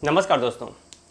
नमस्कार दोस्तों,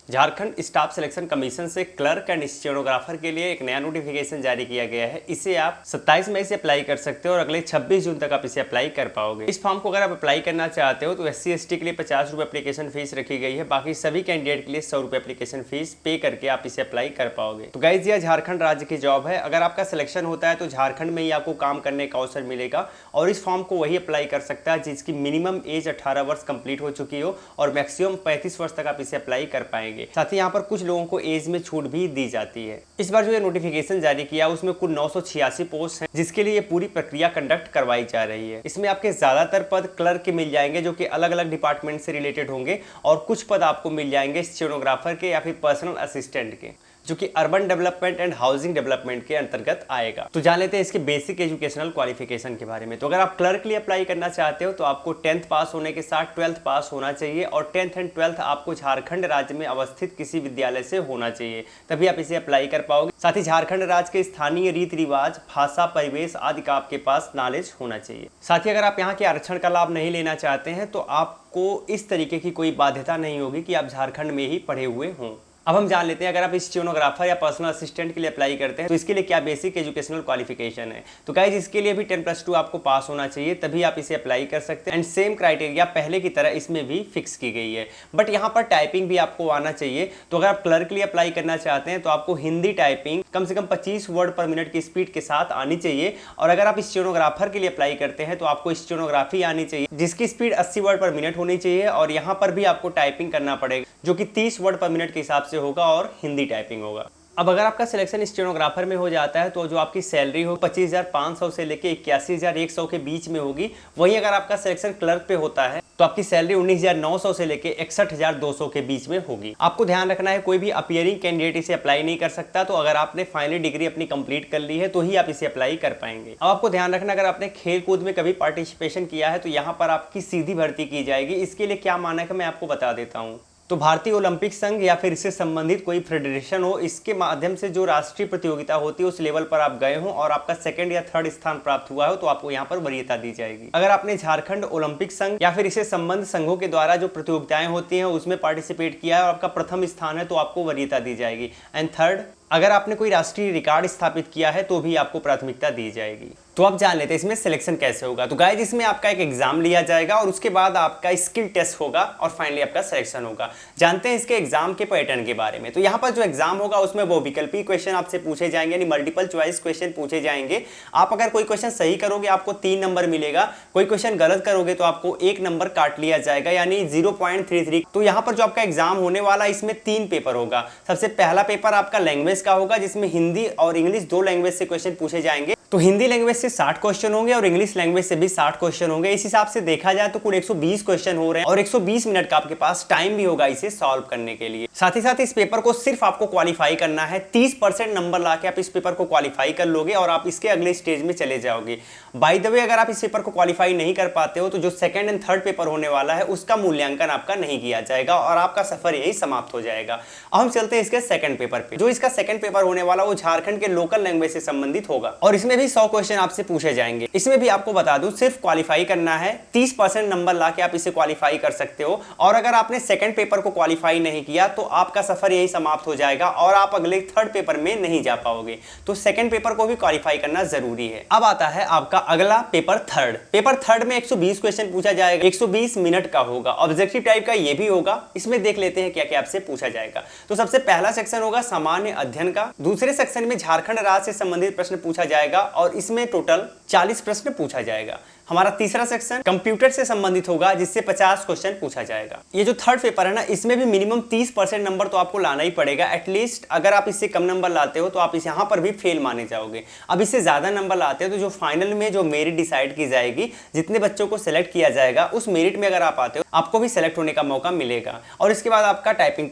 Jharkhand staff selection commission से क्लर्क एंड स्टेनोग्राफर के लिए एक नया नोटिफिकेशन जारी किया गया है। इसे आप 27 मई से अप्लाई कर सकते हो और अगले 26 जून तक आप इसे अप्लाई कर पाओगे। इस फॉर्म को अगर आप अप्लाई करना चाहते हो तो SC/ST के लिए 50 रुपये एप्लीकेशन फीस रखी गई है। बाकी सभी कैंडिडेट के लिए 100 रुपये एप्लीकेशन फीस पे करके आप इसे अप्लाई कर पाओगे। तो गाइज, यह झारखंड राज्य की जॉब है। अगर आपका सिलेक्शन होता है तो झारखंड में ही आपको काम करने का अवसर मिलेगा और इस फॉर्म को वही अप्लाई कर सकता है जिसकी मिनिमम एज 18 वर्ष कंप्लीट हो चुकी हो और मैक्सिमम 35 वर्ष तक आप इसे अप्लाई कर पाएंगे। साथ ही यहाँ पर कुछ लोगों को एज में छूट भी दी जाती है। इस बार जो ये नोटिफिकेशन जारी किया उसमें कुल 986 पोस्ट हैं जिसके लिए ये पूरी प्रक्रिया कंडक्ट करवाई जा रही है। इसमें आपके ज्यादातर पद क्लर्क के मिल जाएंगे जो कि अलग अलग डिपार्टमेंट से रिलेटेड होंगे और कुछ पद आपको मिल जाएंगे स्टेनोग्राफर के या फिर पर्सनल असिस्टेंट के, जो कि urban development and housing development के अंतर्गत आएगा। तो जान लेते हैं इसके बेसिक एजुकेशनल क्वालिफिकेशन के बारे में। तो अगर आप क्लर्क के लिए अप्लाई करना चाहते हो तो आपको 10th पास होने के साथ 12th पास होना चाहिए और 10th एंड 12th आपको झारखंड राज्य में अवस्थित किसी विद्यालय से होना चाहिए, तभी आप इसे अप्लाई कर पाओगे। साथ ही झारखंड राज्य के स्थानीय रीति रिवाज, भाषा, परिवेश आदि का आपके पास नॉलेज होना चाहिए। साथ ही अगर आप यहाँ के आरक्षण का लाभ नहीं लेना चाहते हैं तो आपको इस तरीके की कोई बाध्यता नहीं होगी कि आप झारखंड में ही पढ़े हुए हों। अब हम जान लेते हैं अगर आप स्टेनोग्राफर या पर्सनल असिस्टेंट के लिए अप्लाई करते हैं तो इसके लिए क्या बेसिक एजुकेशनल क्वालिफिकेशन है। तो गाइज, इसके लिए भी 10+2 आपको पास होना चाहिए, तभी आप इसे अप्लाई कर सकते हैं। एंड सेम क्राइटेरिया पहले की तरह इसमें भी फिक्स की गई है, बट यहाँ पर टाइपिंग भी आपको आना चाहिए। तो अगर आप क्लर्क के लिए अप्लाई करना चाहते हैं तो आपको हिंदी टाइपिंग कम से कम 25 वर्ड पर मिनट की स्पीड के साथ आनी चाहिए और अगर आप स्टेनोग्राफर के लिए अप्लाई करते हैं तो आपको स्टेनोग्राफी आनी चाहिए जिसकी स्पीड 80 वर्ड पर मिनट होनी चाहिए और यहाँ पर भी आपको टाइपिंग करना पड़ेगा जो कि 30 वर्ड पर मिनट के हिसाब से होगा और हिंदी टाइपिंग होगा। अब अगर आपका सिलेक्शन स्टेनोग्राफर में हो जाता है तो जो आपकी सैलरी हो 25,500 से लेके 81,100 के बीच में होगी। वहीं अगर आपका सिलेक्शन क्लर्क पे होता है तो आपकी सैलरी 19,900 से लेके 61,200 के बीच में होगी। आपको ध्यान रखना है कोई भी अपीयरिंग कैंडिडेट इसे अप्लाई नहीं कर सकता। तो अगर आपने फाइनल डिग्री अपनी कंप्लीट कर ली है तो ही आप इसे अप्लाई कर पाएंगे। अब आपको ध्यान रखना, अगर आपने खेल कूद में कभी पार्टिसिपेशन किया है तो यहाँ पर आपकी सीधी भर्ती की जाएगी। इसके लिए क्या मानक है मैं आपको बता देता हूँ। तो भारतीय ओलंपिक संघ या फिर इससे संबंधित कोई फेडरेशन हो, इसके माध्यम से जो राष्ट्रीय प्रतियोगिता होती है उस लेवल पर आप गए हो और आपका 2nd या 3rd स्थान प्राप्त हुआ हो तो आपको यहाँ पर वरीयता दी जाएगी। अगर आपने झारखंड ओलंपिक संघ या फिर इससे संबंध संघों के द्वारा जो प्रतियोगिताएं होती हैं उसमें पार्टिसिपेट किया है और आपका प्रथम स्थान है तो आपको वरीयता दी जाएगी। एंड 3rd, अगर आपने कोई राष्ट्रीय रिकॉर्ड स्थापित किया है तो भी आपको प्राथमिकता दी जाएगी। तो अब जान लेते हैं इसमें सिलेक्शन कैसे होगा। तो गाइस, इसमें आपका एक एग्जाम लिया जाएगा और उसके बाद आपका स्किल टेस्ट होगा और फाइनली आपका सिलेक्शन होगा। जानते हैं इसके एग्जाम के पैटर्न के बारे में। तो यहाँ पर जो एग्जाम होगा उसमें वो विकल्पीय क्वेश्चन आपसे पूछे जाएंगे, यानी मल्टीपल चॉइस क्वेश्चन पूछे जाएंगे। आप अगर कोई क्वेश्चन सही करोगे आपको 3 नंबर मिलेगा, कोई क्वेश्चन गलत करोगे तो आपको 1 नंबर काट लिया जाएगा, यानी 0.33। तो यहाँ पर जो आपका एग्जाम होने वाला इसमें 3 पेपर होगा। सबसे पहला पेपर आपका लैंग्वेज का होगा जिसमें हिंदी और इंग्लिश 2 लैंग्वेज से क्वेश्चन पूछे जाएंगे। तो हिंदी लैंग्वेज से 60 क्वेश्चन होंगे और इंग्लिश लैंग्वेज से भी 60 क्वेश्चन होंगे। इस हिसाब से देखा जाए तो कुल 120 क्वेश्चन हो रहे हैं और 120 मिनट का आपके पास टाइम भी होगा इसे सॉल्व करने के लिए। साथ ही साथ इस पेपर को सिर्फ आपको क्वालिफाई करना है। 30% नंबर लाके आप इस पेपर को क्वालिफाई कर लोगे और आप इसके अगले स्टेज में चले जाओगे। बाय द वे, अगर आप इस पेपर को क्वालिफाई नहीं कर पाते हो तो जो 2nd एंड 3rd पेपर होने वाला है उसका मूल्यांकन आपका नहीं किया जाएगा और आपका सफर यही समाप्त हो जाएगा। अब हम चलते हैं इसके 2nd पेपर पे। जो इसका 2nd पेपर होने वाला वो झारखंड के लोकल लैंग्वेज से संबंधित होगा और इसमें भी 100 क्वेश्चन आपसे पूछे जाएंगे। इसमें भी आपको बता दूं सिर्फ क्वालिफाई करना है। 30% नंबर लाके आप इसे क्वालिफाई कर सकते हो और अगर आपने 2nd पेपर को क्वालिफाई नहीं किया तो आपका सफर यही समाप्त हो जाएगा और आप अगले 3rd पेपर में नहीं जा पाओगे। तो 2nd पेपर को भी क्वालिफाई करना जरूरी है। अब आता है आपका अगला पेपर 3rd। पेपर 3rd में 120 क्वेश्चन पूछा जाएगा, 120 मिनट का होगा। ऑब्जेक्टिव टाइप का ये भी होगा। इसमें देख लेते हैं क्या क्या आपसे पूछा जाएगा। तो सबसे पहला सेक्शन होगा सामान्य अध्ययन का। दूसरे सेक्शन में झारखंड राज्य से संबंधित प्रश्न पूछा जाएगा और इसमें टोटल 40 प्रश्न पूछा जाएगा। हमारा तीसरा सेक्शन कंप्यूटर से संबंधित होगा जिससे 50 क्वेश्चन पूछा जाएगा। ये जो 3rd पेपर है ना, इसमें भी मिनिमम 30% नंबर तो आपको लाना ही पड़ेगा एटलीस्ट। अगर आप इससे कम नंबर लाते हो तो आप इस यहाँ पर भी फेल माने जाओगे। अब इससे ज्यादा नंबर लाते हो तो जो फाइनल में जो मेरिट डिसाइड की जाएगी, जितने बच्चों को सिलेक्ट किया जाएगा उस मेरिट में अगर आप आते हो आपको भी सिलेक्ट होने का मौका मिलेगा। और इसके बाद आपका टाइपिंग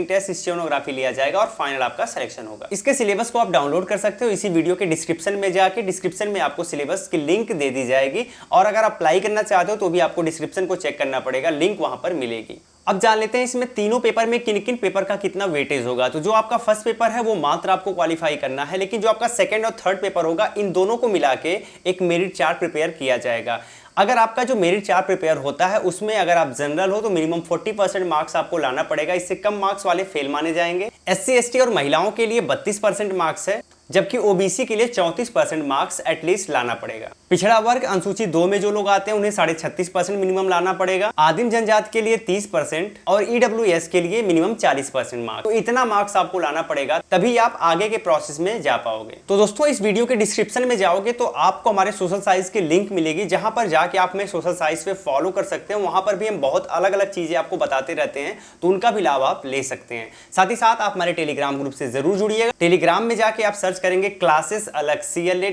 टेस्ट, स्टेनोग्राफी लिया जाएगा और फाइनल आपका सिलेक्शन होगा। इसके सिलेबस को आप डाउनलोड कर सकते हो इसी वीडियो के डिस्क्रिप्शन में जाके। डिस्क्रिप्शन में आपको सिलेबस की लिंक दे दी जाएगी और अगर अप्लाई करना चाहते हो तो भी आपको डिस्क्रिप्शन को चेक करना पड़ेगा, लिंक वहां पर मिलेगी। अब जान लेते हैं इसमें तीनों पेपर में किन किन पेपर का कितना वेटेज होगा। तो जो आपका फर्स्ट पेपर है वो मात्र आपको क्वालिफाई करना है, लेकिन जो आपका 2nd और 3rd पेपर होगा इन दोनों को मिला के एक मेरिट चार्ट प्रिपेयर किया जाएगा। अगर आपका जो मेरिट चार्ट प्रिपेयर होता है उसमें अगर आप जनरल हो तो मिनिमम 40% मार्क्स आपको लाना पड़ेगा, इससे कम मार्क्स वाले फेल माने जाएंगे। SC ST और महिलाओं के लिए 32% मार्क्स है, जबकि OBC के लिए 34% मार्क्स एटलीस्ट लाना पड़ेगा। पिछड़ा वर्ग अनुसूची 2 में जो लोग आते हैं उन्हें 36.5% मिनिमम लाना पड़ेगा। आदिम जनजाति के लिए 30% और EWS के लिए मिनिमम 40% मार्क्स। तो इतना मार्क्स आपको लाना पड़ेगा, तभी आप आगे के प्रोसेस में जा पाओगे। तो दोस्तों इस वीडियो के डिस्क्रिप्शन में जाओगे तो आपको हमारे सोशल साइंस की लिंक मिलेगी, जहां पर जाके आप हमें सोशल साइंस पे फॉलो कर सकते हैं। वहां पर भी हम बहुत अलग अलग चीजें आपको बताते रहते हैं, तो उनका भी लाभ आप ले सकते हैं। साथ ही साथ आप हमारे टेलीग्राम ग्रुप से जरूर जुड़िएगा। टेलीग्राम में जाके आप सर्च करेंगे क्लासेस अलग CLA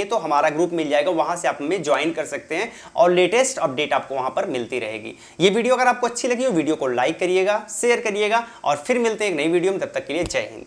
तो हमारा ग्रुप मिल जाएगा, वहां से आप हमें ज्वाइन कर सकते हैं और लेटेस्ट अपडेट आपको वहां पर मिलती रहेगी। ये वीडियो अगर आपको अच्छी लगी हो वीडियो को लाइक करिएगा, शेयर करिएगा और फिर मिलते हैं एक नई वीडियो में। तब तक के लिए जय हिंद।